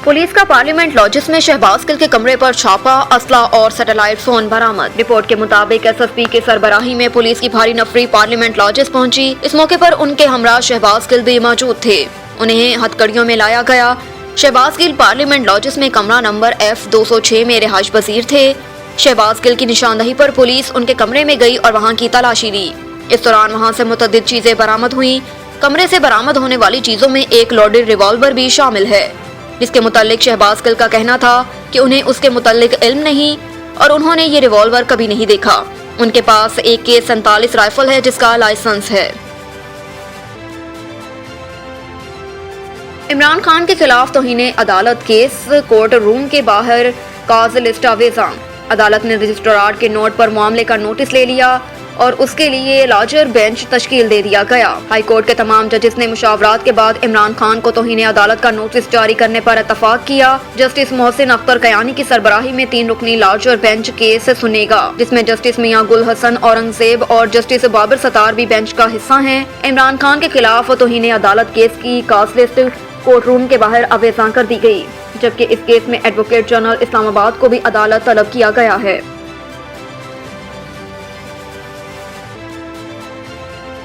Police का parliament lodges में शहबाज गिल के कमरे पर छापा, असला और सैटेलाइट फोन बरामद। रिपोर्ट के मुताबिक एसएसपी के सरबराही में पुलिस की भारी नफरी पार्लियामेंट लॉजिस पहुंची। इस मौके पर उनके हमरा शहबाज गिल भी मौजूद थे। उन्हें हथकड़ियों में लाया गया। शहबाज गिल पार्लियामेंट लॉजिस में कमरा नंबर F206 में रिहाइश पजीर थे। शहबाज गिल की निशानदही पर पुलिस उनके कमरे में गई और वहां की तलाशी ली। इस दौरान वहां से मुतअद्दिद चीजें बरामद हुई। कमरे से बरामद होने वाली चीजों में एक लोडेड रिवॉल्वर भी शामिल है, जिसके मुतालिक शहबाज गिल का कहना था कि उन्हें उसके मुतालिक इल्म नहीं और उन्होंने ये रिवॉल्वर कभी नहीं देखा। उनके पास AK-47 राइफल है जिसका लाइसेंस है। इमरान खान के खिलाफ तौहीन अदालत केस, कोर्ट रूम के बाहर काज लिस्ट आवेजा। अदालत ने रजिस्ट्रार के नोट पर मामले का नोटिस ले लिया और उसके लिए लार्जर बेंच तश्कील दे दिया गया। हाई कोर्ट के तमाम जजेस ने मुशावरात के बाद इमरान खान को तौहीन अदालत का नोटिस जारी करने पर इत्तफाक किया। जस्टिस मोहसिन अख्तर कयानी की सरबराही में 3 रुकनी लार्जर बेंच केस सुनेगा, जिसमें जस्टिस मियां गुल हसन औरंगजेब और जस्टिस बाबर सतार भी बेंच का हिस्सा हैं। इमरान खान के खिलाफ तौहीन अदालत केस की काज लिस्ट कोर्ट रूम के बाहर अवेजा कर दी गई, जबकि इस केस में एडवोकेट जनरल इस्लामाबाद को भी अदालत तलब किया गया है।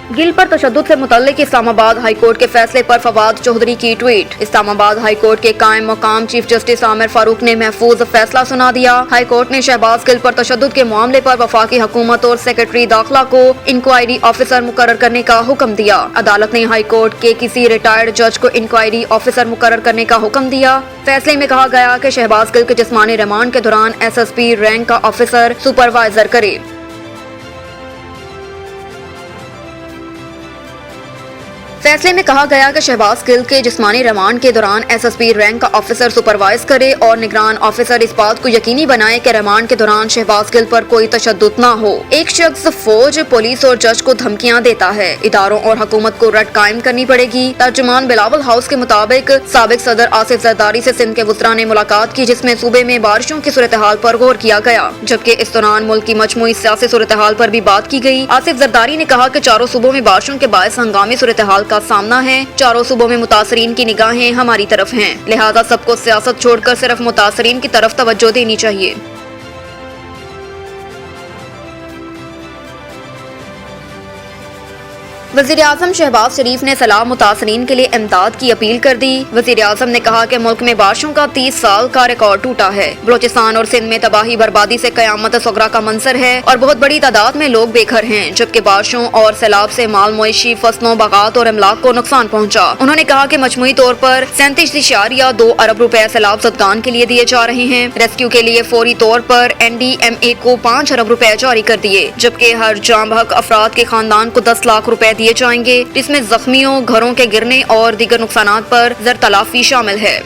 गिल पर तशद्दुद से मुतल्लिक इस्लामाबाद हाई कोर्ट के फैसले पर फवाद चौधरी की ट्वीट। इस्लामाबाद हाई कोर्ट के कायम मकाम चीफ जस्टिस आमिर फारूक ने महफूज फैसला सुना दिया। हाई कोर्ट ने शहबाज गिल पर तशद्दुद के मामले पर वफाकी हुकूमत और सेक्रेटरी दाखिला को इंक्वायरी ऑफिसर मुकर्रर करने का हुक्म दिया। अदालत ने हाई कोर्ट के किसी रिटायर्ड जज को इंक्वायरी ऑफिसर मुकर्रर करने का हुक्म दिया। फैसले में कहा गया कि शहबाज गिल के जिस्मानी रिमांड के दौरान SSP रैंक का ऑफिसर सुपरवाइजर करे। फैसले में कहा गया कि शहबाज गिल के जिस्मानी रिमांड के दौरान SSP रैंक का ऑफिसर सुपरवाइज करे और निगरान ऑफिसर इस बात को यकीनी बनाए कि रिमांड के दौरान शहबाज गिल पर कोई तशद्दुद न हो। एक शख्स फौज, पुलिस और जज को धमकियां देता है, इदारों और हुकूमत को रट कायम करनी पड़ेगी। तर्जुमान बिलावल हाउस के मुताबिक साबिक सदर आसिफ जरदारी से सिंध के वज़रा ने मुलाकात की, जिसमें सूबे में बारिशों की सूरत हाल पर गौर किया गया, जबकि इस दौरान मुल्क की मजमूई सियासी सूरत हाल पर भी बात की गई। आसिफ जरदारी ने कहा कि चारों सूबों में बारिशों के बायस हंगामी सूरत हाल का सामना है। चारों सूबों में मुतासरीन की निगाहें हमारी तरफ हैं, लिहाजा सबको सियासत छोड़कर सिर्फ मुतासरीन की तरफ तवज्जो देनी चाहिए। वज़ीर आज़म शहबाज शरीफ ने सलाह मुतासरीन के लिए इमदाद की अपील कर दी। वज़ीर आज़म ने कहा कि मुल्क में बारिशों का 30 साल का रिकॉर्ड टूटा है। बलोचिस्तान और सिंध में तबाही बर्बादी से कयामत सगरा का मंजर है और बहुत बड़ी तादाद में लोग बेघर हैं, जबकि बारिशों और सैलाब से माल मवेशी, फसलों, बागात और अमलाक को नुकसान पहुँचा। उन्होंने कहा कि मजमूई तौर पर 37.2 अरब रुपए सैलाब ज़दगान के लिए दिए जा रहे हैं। रेस्क्यू के लिए फौरी तौर पर NDMA को 5 अरब रुपए जारी कर दिए, जबकि हर जाम हक अफराद के खानदान को 10 लाख रुपए दिए जाएंगे, जिसमें जख्मियों, घरों के गिरने और दीगर नुकसानात पर ज़र तलाफी शामिल है।